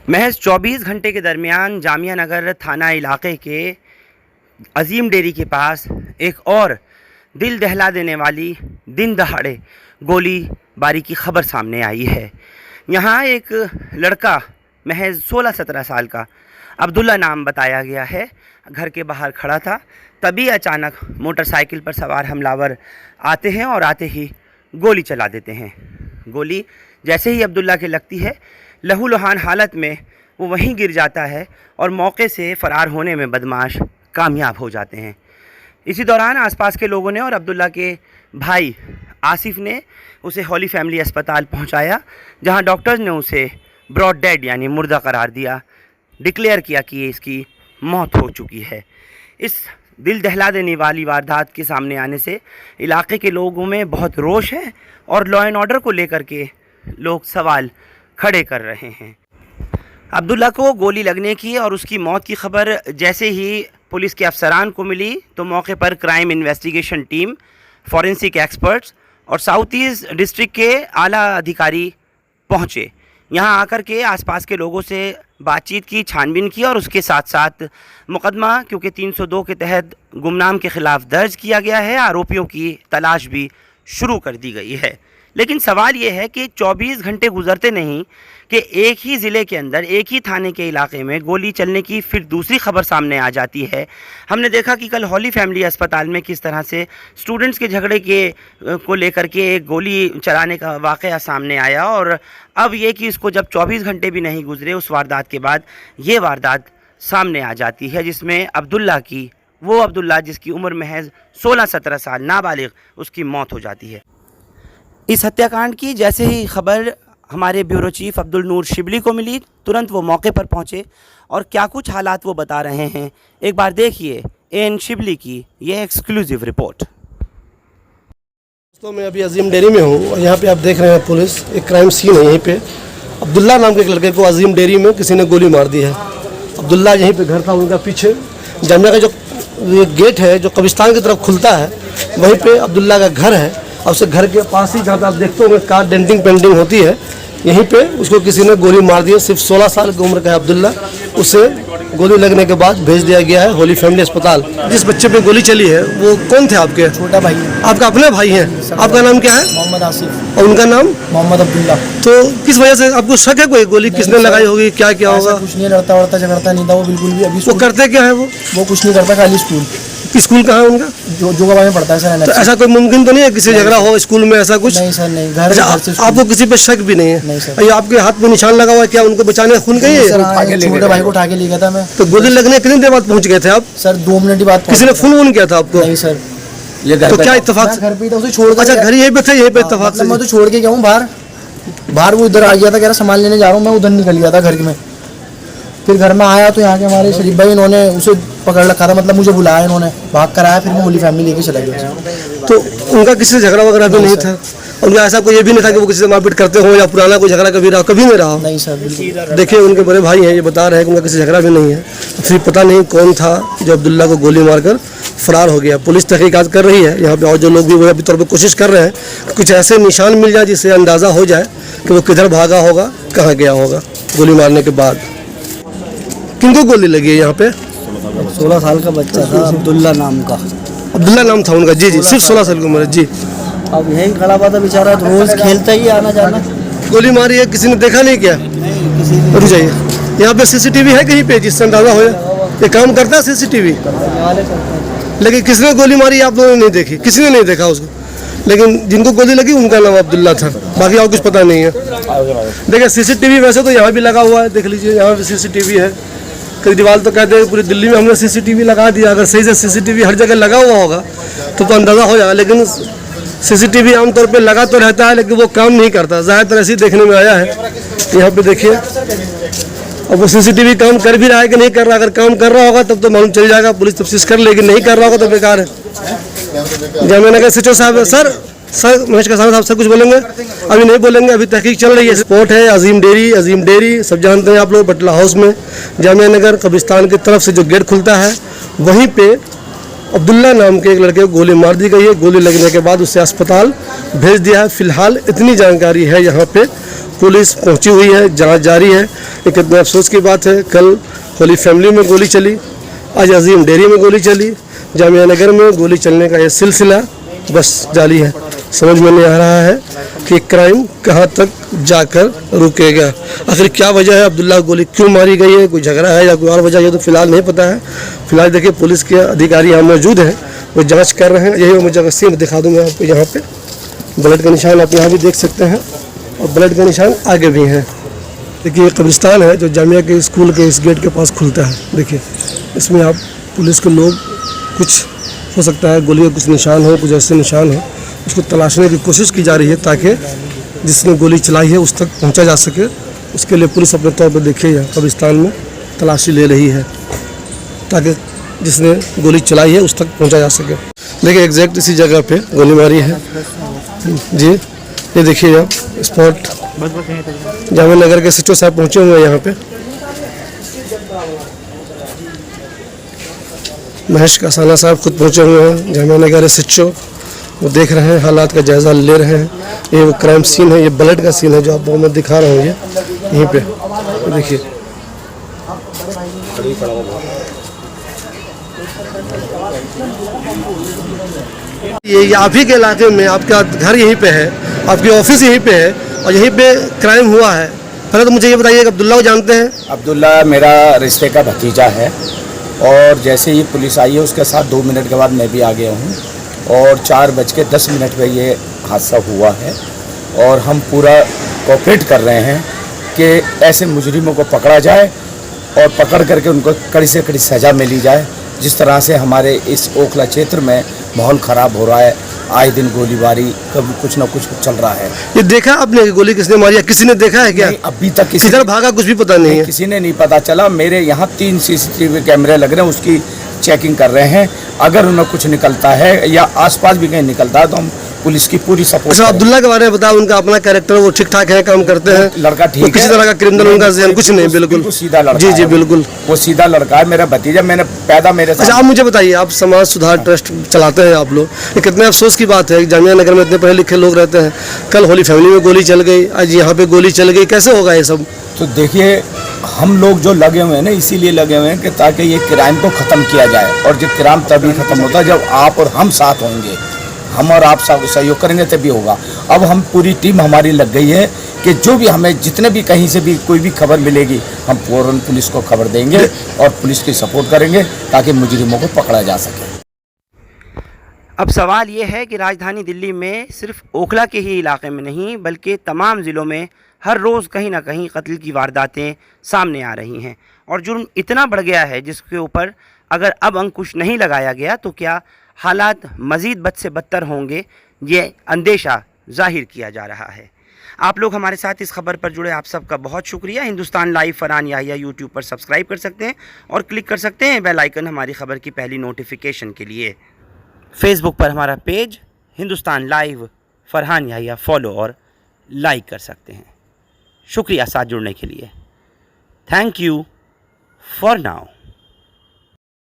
महज 24 घंटे के दरमियान जामिया नगर थाना इलाके के अजीम डेरी के पास एक और दिल दहला देने वाली दिन दहाड़े गोली बारी की खबर सामने आई है। यहाँ एक लड़का महज 16-17 साल का अब्दुल्ला नाम बताया गया है, घर के बाहर खड़ा था। तभी अचानक मोटरसाइकिल पर सवार हमलावर आते हैं और आते ही गोली चला देते हैं। गोली जैसे ही अब्दुल्ला के लगती है, लहूलुहान हालत में वो वहीं गिर जाता है और मौके से फ़रार होने में बदमाश कामयाब हो जाते हैं। इसी दौरान आसपास के लोगों ने और अब्दुल्ला के भाई आसिफ ने उसे होली फैमिली अस्पताल पहुंचाया, जहां डॉक्टर्स ने उसे ब्रॉड डेड यानी मुर्दा करार दिया, डिक्लेयर किया कि इसकी मौत हो चुकी है। इस दिल दहला देने वाली वारदात के सामने आने से इलाके के लोगों में बहुत रोष है और लॉ एंड ऑर्डर को लेकर के लोग सवाल खड़े कर रहे हैं। अब्दुल्ला को गोली लगने की और उसकी मौत की खबर जैसे ही पुलिस के अफसरान को मिली तो मौके पर crime investigation team, forensic experts और साउथ ईस्ट डिस्ट्रिक्ट के आला अधिकारी पहुँचे। यहाँ आकर के आसपास के लोगों से बातचीत की, छानबीन की और उसके साथ साथ मुकदमा क्योंकि 302 के तहत गुमनाम के ख़िलाफ़ दर्ज किया गया है, आरोपियों की तलाश भी शुरू कर दी गई है। लेकिन सवाल ये है कि 24 घंटे गुजरते नहीं कि एक ही ज़िले के अंदर, एक ही थाने के इलाके में गोली चलने की फिर दूसरी खबर सामने आ जाती है। हमने देखा कि कल होली फैमिली अस्पताल में किस तरह से स्टूडेंट्स के झगड़े को लेकर के एक गोली चलाने का वाक़या सामने आया, और अब ये कि इसको जब 24 घंटे भी नहीं गुजरे उस वारदात के बाद ये वारदात सामने आ जाती है, जिसमें अब्दुल्ला जिसकी उम्र महज 16-17 साल नाबालिग, उसकी मौत हो जाती है। इस हत्याकांड की जैसे ही खबर हमारे ब्यूरो चीफ अब्दुल नूर शिबली को मिली, तुरंत वो मौके पर पहुंचे और क्या कुछ हालात वो बता रहे हैं, एक बार देखिए एन शिबली की ये एक्सक्लूसिव रिपोर्ट। दोस्तों, मैं अभी अजीम डेरी में हूँ और यहाँ पे आप देख रहे हैं पुलिस एक क्राइम सीन है। यहीं पे अब्दुल्ला नाम के एक लड़के को अजीम डेरी में किसी ने गोली मार दी है। अब्दुल्ला यहीं पे घर था उनका, पीछे जामिया का जो ये गेट है जो कब्रिस्तान की तरफ खुलता है, वहीं पे अब्दुल्ला का घर है और उसके घर के पास ही जहाँ पे आप देखते होंगे कार डेंटिंग पेंटिंग होती है, यहीं पे उसको किसी ने गोली मार दी है। सिर्फ 16 साल की उम्र का है अब्दुल्ला। उसे गोली लगने के बाद भेज दिया गया है होली फैमिली अस्पताल। जिस बच्चे पे गोली चली है वो कौन थे आपके? छोटा भाई। आपका अपने भाई हैं? आपका नाम क्या है? मोहम्मद आसिफ। और उनका नाम? मोहम्मद अब्दुल्ला। तो किस वजह से आपको शक है कोई गोली किसने लगाई होगी, क्या क्या होगा? कुछ नहीं, लड़ता वड़ता झगड़ता नहीं था वो बिल्कुल भी। अभी वो करते क्या है? वो कुछ नहीं करता, खाली स्कूल कहाँ है उनका? जोगाबाई में पढ़ता है सर। तो ऐसा कोई मुमकिन तो नहीं है किसी झगड़ा हो स्कूल में, ऐसा कुछ? नहीं सर, नहीं। घर से आपको किसी पे शक भी नहीं है? नहीं सर। ये आपके हाथ में निशान लगा हुआ है, क्या उनको बचाने का खून गई है? छोटे भाई को उठा के ले गया था मैं। तो गोली लगने कितनी देर बाद पहुंच गए थे आप? सर 2 मिनट बाद। किसी ने फोन किया था आपको? नहीं सर। तो क्या इत्तेफाक? घर पे था, उसे छोड़। अच्छा, घर यहीं पे थे, यहीं पे इत्तेफाक से? मैं तो छोड़ के गया हूँ बाहर वो इधर आ गया था, कह रहा सामान लेने जा रहा हूँ मैं, उधर निकल गया था घर में। फिर घर में आया तो यहाँ के हमारे शरीफ भाई, इन्होंने उसे पकड़ रखा था, मतलब मुझे बुलाया इन्होंने, भाग कर आया, फिर मैं होली फैमिली लेके चला गया। तो उनका किसी से झगड़ा वगैरह भी नहीं था? उनका ऐसा कोई ये भी नहीं था कि वो किसी से मारपीट करते हो या पुराना कोई झगड़ा कभी नहीं रहा? नहीं सर, बिल्कुल। देखिए उनके बड़े भाई हैं, ये बता रहे हैं कि उनका किसी झगड़ा भी नहीं है। फिर पता नहीं कौन था जो अब्दुल्ला को गोली मारकर फरार हो गया। पुलिस तहकीकात कर रही है यहाँ पे, और जो लोग भी वो अभी तौर पर कोशिश कर रहे हैं कि कुछ ऐसे निशान मिल जाए जिससे अंदाज़ा हो जाए कि वो किधर भागा होगा, कहाँ गया होगा गोली मारने के बाद। किनको गोली लगी है यहाँ पे? 16 साल का बच्चा था, अब्दुल्ला नाम का। अब्दुल्ला नाम था उनका? जी, सिर्फ 16 साल की उम्र है जी। अब यही खड़ा हुआ था बेचारा, रोज खेलता ही आना जाना। गोली मारी है, किसी ने देखा नहीं क्या? रुक जाइए, यहाँ पे सीसीटीवी है कहीं पे जिससे अंदाजा हो? ये काम करता है सीसीटीवी? लेकिन किसने गोली मारी आप लोगों ने नहीं देखी? किसी ने नहीं देखा उसको, लेकिन जिनको गोली लगी उनका नाम अब्दुल्ला था, बाकी और कुछ पता नहीं है। देखिए सीसीटीवी वैसे तो यहाँ भी लगा हुआ है, देख लीजिए यहाँ पे सीसीटीवी है। केजरीवाल तो कहते हैं पूरी दिल्ली में हमने सीसीटीवी लगा दिया। अगर सही से सीसीटीवी हर जगह लगा हुआ होगा तो अंदाज़ा हो जाएगा, लेकिन सीसीटीवी आमतौर पे लगा तो रहता है लेकिन वो काम नहीं करता, ज़्यादातर ऐसे ही देखने में आया है। यहाँ पे देखिए, अब वो सीसीटीवी काम कर भी रहा है कि नहीं कर रहा। अगर काम कर रहा होगा तब तो मालूम चल जाएगा, पुलिस तफ्तीश कर लेगी। नहीं कर रहा होगा तो बेकार है। जामिया नगर सिचो साहब, सर महेश कसाना साहब सर कुछ बोलेंगे? अभी नहीं बोलेंगे, अभी तहकीक चल रही है। स्पॉट है अजीम डेरी सब जानते हैं आप लोग, बटला हाउस में जामिया नगर कब्रिस्तान की तरफ से जो गेट खुलता है वहीं पे अब्दुल्ला नाम के एक लड़के को गोली मार दी गई है। गोली लगने के बाद उसे अस्पताल भेज दिया है। फिलहाल इतनी जानकारी है, यहाँ पे पुलिस पहुंची हुई है, जांच जारी है। ये कितने अफसोस की बात है, कल होली फैमिली में गोली चली, आज अजीम डेयरी में गोली चली, जामिया नगर में गोली चलने का ये सिलसिला बस जारी है। समझ में नहीं आ रहा है कि क्राइम कहाँ तक जाकर रुकेगा। आखिर क्या वजह है, अब्दुल्ला को गोली क्यों मारी गई है, कोई झगड़ा है या कोई और वजह, ये तो फिलहाल नहीं पता है। फिलहाल देखिए पुलिस के अधिकारी यहाँ मौजूद हैं, वो जांच कर रहे हैं। यही मैं जगह से दिखा दूंगा आपको, यहाँ पे ब्लड का निशान आप यहाँ भी देख सकते हैं और ब्लड का निशान आगे भी हैं। देखिए ये कब्रिस्तान है जो जामिया के स्कूल के इस गेट के पास खुलता है। देखिए इसमें आप पुलिस के लोग, कुछ हो सकता है गोली के कुछ निशान हो, कुछ ऐसे निशान हो, उसको तलाशने की कोशिश की जा रही है ताकि जिसने गोली चलाई है उस तक पहुंचा जा सके। उसके लिए पुलिस अपने तौर पर देखिए यहाँ कब्रिस्तान में तलाशी ले रही है ताकि जिसने गोली चलाई है उस तक पहुंचा जा सके। देखिए एग्जैक्ट इसी जगह पे गोली मारी है जी। ये देखिए आप स्पॉट जामिया नगर के सिचो साहब पहुंचे हुए हैं यहाँ पे। महेश कासाना साहब खुद पहुंचे हुए हैं जामिया नगर सिचो, वो देख रहे हैं, हालात का जायजा ले रहे हैं। ये वो क्राइम सीन है, ये ब्लड का सीन है जो आपको मैं दिखा रहा हूँ, ये यहीं पे देखिए। ये आप ही के इलाके में, आपका घर यहीं पे है, आपकी ऑफिस यहीं पे है और यहीं पे क्राइम हुआ है। पहले तो मुझे ये बताइए कि अब्दुल्ला को जानते हैं? अब्दुल्ला मेरा रिश्ते का भतीजा है और जैसे ही पुलिस आई है उसके साथ 2 मिनट के बाद मैं भी आ गया हूँ और 4:10 पे ये हादसा हुआ है और हम पूरा कोऑपरेट कर रहे हैं कि ऐसे मुजरिमों को पकड़ा जाए और पकड़ करके उनको कड़ी से कड़ी सज़ा मिली जाए। जिस तरह से हमारे इस ओखला क्षेत्र में माहौल ख़राब हो रहा है, आए दिन गोलीबारी, कभी कुछ ना कुछ चल रहा है। ये देखा आपने कि गोली किसने मारी है? किसी ने देखा है क्या? नहीं, अभी तक किधर भागा कुछ भी पता नहीं है। किसी ने नहीं पता चला। मेरे यहाँ 3 CCTV कैमरे लग रहे हैं, उसकी चेकिंग कर रहे हैं। अगर उन्हें कुछ निकलता है या आसपास भी कहीं निकलता है तो हम पुलिस की पूरी सपोर्ट। अच्छा, अब्दुल्ला के बारे में बताओ, उनका अपना कैरेक्टर, वो ठीक ठाक है, काम करते हैं, लड़का ठीक है, किसी तरह का क्रिमिनल उनका ज़हन कुछ नहीं, बिल्कुल सीधा लड़का। जी जी बिल्कुल, वो सीधा लड़का है, मेरा भतीजा, मैंने पैदा मेरे साथ। अच्छा आप मुझे बताइए, आप समाज सुधार ट्रस्ट चलाते हैं आप लोग, ये कितने अफसोस की बात है, जामिया नगर में इतने पढ़े लिखे लोग रहते हैं, कल होली फैमिली में गोली चल गई, आज यहाँ पे गोली चल गई, कैसे होगा ये सब? तो देखिए हम लोग जो लगे हुए हैं ना, इसीलिए लगे हुए हैं कि ताकि ये क्राइम को ख़त्म किया जाए और जो क्राइम तभी ख़त्म होता है जब आप और हम साथ होंगे, हम और आप सहयोग करेंगे तभी होगा। अब हम पूरी टीम हमारी लग गई है कि जो भी हमें जितने भी कहीं से भी कोई भी खबर मिलेगी हम फौरन पुलिस को खबर देंगे और पुलिस की सपोर्ट करेंगे ताकि मुजरिमों को पकड़ा जा सके। अब सवाल ये है कि राजधानी दिल्ली में सिर्फ ओखला के ही इलाके में नहीं बल्कि तमाम ज़िलों में हर रोज़ कहीं ना कहीं कत्ल की वारदातें सामने आ रही हैं और जुर्म इतना बढ़ गया है जिसके ऊपर अगर अब अंकुश नहीं लगाया गया तो क्या हालात मज़ीद बद से बदतर होंगे, ये अंदेशा जाहिर किया जा रहा है। आप लोग हमारे साथ इस खबर पर जुड़े, आप सबका बहुत शुक्रिया। हिंदुस्तान लाइव फरहान याहिया यूट्यूब पर सब्सक्राइब कर सकते हैं और क्लिक कर सकते हैं बेल आइकन हमारी खबर की पहली नोटिफिकेशन के लिए। फेसबुक पर हमारा page Hindustan live Farhan Yahiya follow और लाइक कर सकते हैं। शुक्रिया साथ जुड़ने के लिए। Thank you for now.